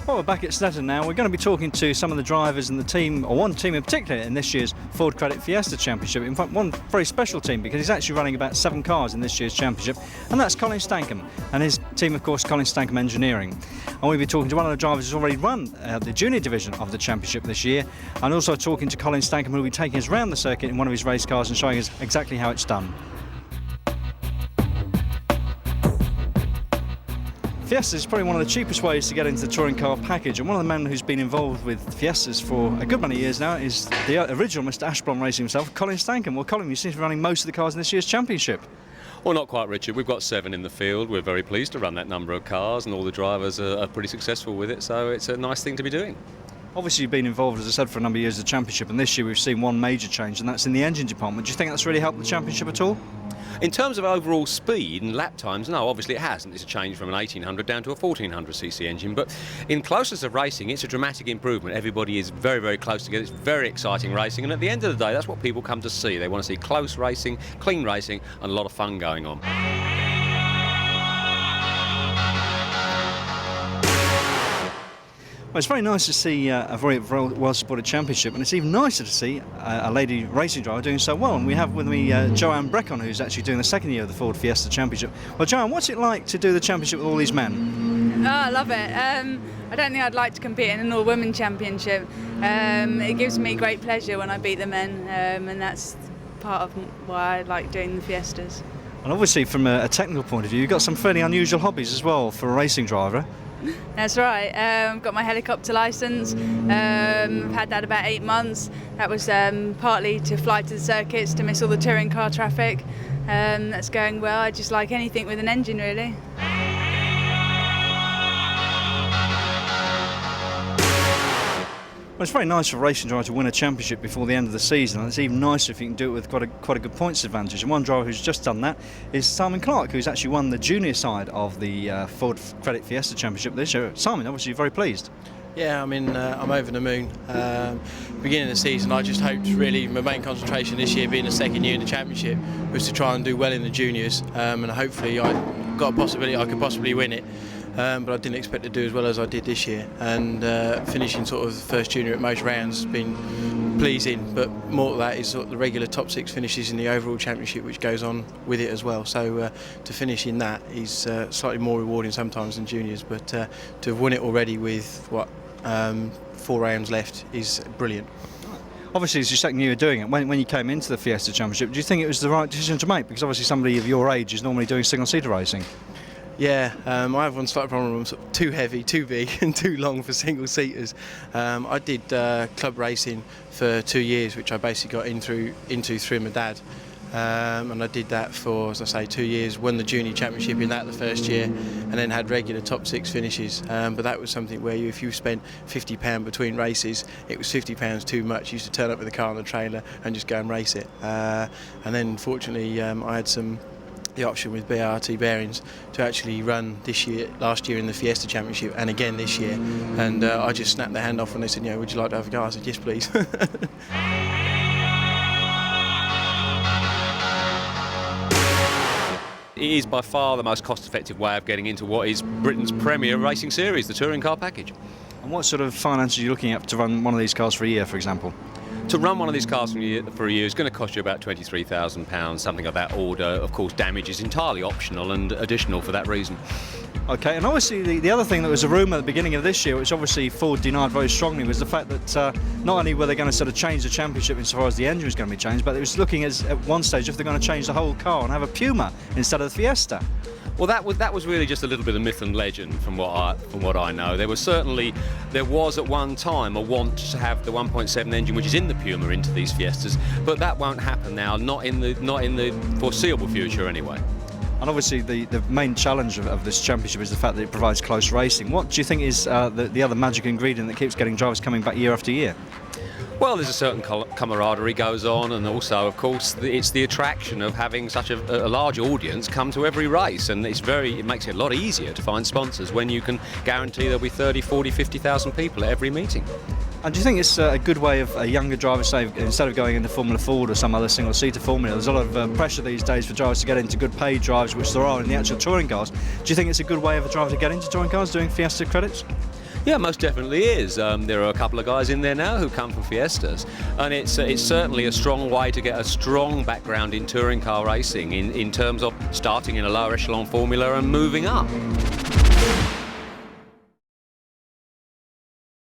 Well, we're back at Snetterton now. We're going to be talking to some of the drivers and the team, or one team in particular, in this year's Ford Credit Fiesta Championship. In fact, one very special team, because he's actually running about 7 cars in this year's championship, and that's Colin Stancombe, and his team, of course, Colin Stancombe Engineering. And we'll be talking to one of the drivers who's already run the junior division of the championship this year, and also talking to Colin Stancombe, who will be taking us around the circuit in one of his race cars and showing us exactly how it's done. Fiesta is probably one of the cheapest ways to get into the touring car package, and one of the men who's been involved with Fiestas for a good many years now is the original Mr. Ashblom Racing himself, Colin Stancombe. Well, Colin, you seem to be running most of the cars in this year's championship. Well, not quite, Richard. We've got 7 in the field. We're very pleased to run that number of cars, and all the drivers are pretty successful with it, so it's a nice thing to be doing. Obviously, you've been involved, as I said, for a number of years in the championship, and this year we've seen one major change, and that's in the engine department. Do you think that's really helped the championship at all? In terms of overall speed and lap times, no, obviously it hasn't. It's a change from an 1800 down to a 1400cc engine, but in closeness of racing, it's a dramatic improvement. Everybody is very, very close together. It's very exciting racing, and at the end of the day, that's what people come to see. They want to see close racing, clean racing, and a lot of fun going on. Well, it's very nice to see a very well-supported championship, and it's even nicer to see a lady racing driver doing so well. And we have with me Joanne Breck, who's actually doing the second year of the Ford Fiesta Championship. Well, Joanne, what's it like to do the championship with all these men? Oh, I love it. I don't think I'd like to compete in an all-women championship. It gives me great pleasure when I beat the men, and that's part of why I like doing the Fiestas. And obviously, from a technical point of view, you've got some fairly unusual hobbies as well for a racing driver. That's right. I've got my helicopter licence. I've had that about 8 months. That was partly to fly to the circuits to miss all the touring car traffic. That's going well. I just like anything with an engine, really. Well, it's very nice for a racing driver to win a championship before the end of the season, and it's even nicer if you can do it with quite a good points advantage. And one driver who's just done that is Simon Clarke, who's actually won the junior side of the Ford Credit Fiesta Championship this year. Simon, obviously very pleased. Yeah, I mean, I'm over the moon. Beginning of the season, I just hoped really my main concentration this year, being the second year in the championship, was to try and do well in the juniors, and hopefully I got a possibility I could possibly win it. But I didn't expect to do as well as I did this year, and finishing sort of the first junior at most rounds has been pleasing, but more to that is sort of the regular top 6 finishes in the overall championship, which goes on with it as well. So to finish in that is slightly more rewarding sometimes than juniors, but to have won it already with 4 rounds left is brilliant. Obviously, it's your second year doing it. When you came into the Fiesta Championship, do you think it was the right decision to make? Because obviously somebody of your age is normally doing single-seater racing. Yeah, I have one slight problem. I'm sort of too heavy, too big and too long for single-seaters. I did club racing for 2 years, which I basically got into through my dad. And I did that for, as I say, 2 years, won the junior championship in that the first year, and then had regular top 6 finishes. But that was something where if you spent £50 between races, it was £50 too much. You used to turn up with the car and the trailer and just go and race it. And then fortunately I had the option with BRT Bearings to actually run last year in the Fiesta Championship, and again this year, and I just snapped their hand off when they said, would you like to have a go? I said, yes please. It is by far the most cost-effective way of getting into what is Britain's premier racing series, the touring car package. And what sort of finances are you looking at to run one of these cars for a year, for example? To run one of these cars for a year is going to cost you about £23,000, something of that order. Of course, damage is entirely optional and additional for that reason. Okay, and obviously the other thing that was a rumour at the beginning of this year, which obviously Ford denied very strongly, was the fact that not only were they going to sort of change the championship insofar as the engine was going to be changed, but it was looking at one stage if they're going to change the whole car and have a Puma instead of the Fiesta. Well, that was really just a little bit of myth and legend from what I know. There was at one time a want to have the 1.7 engine, which is in the Puma, into these Fiestas, but that won't happen now, not in the foreseeable future anyway. And obviously the main challenge of this championship is the fact that it provides close racing. What do you think is the other magic ingredient that keeps getting drivers coming back year after year? Well, there's a certain camaraderie goes on, and also, of course, it's the attraction of having such a large audience come to every race, and it makes it a lot easier to find sponsors when you can guarantee there'll be 30, 40, 50,000 people at every meeting. And do you think it's a good way of a younger driver, say, instead of going into Formula Ford or some other single-seater formula, there's a lot of pressure these days for drivers to get into good paid drives, which there are in the actual touring cars. Do you think it's a good way of a driver to get into touring cars, doing Fiesta credits? Yeah, most definitely is. There are a couple of guys in there now who come from Fiestas, and it's certainly a strong way to get a strong background in touring car racing in terms of starting in a lower echelon formula and moving up.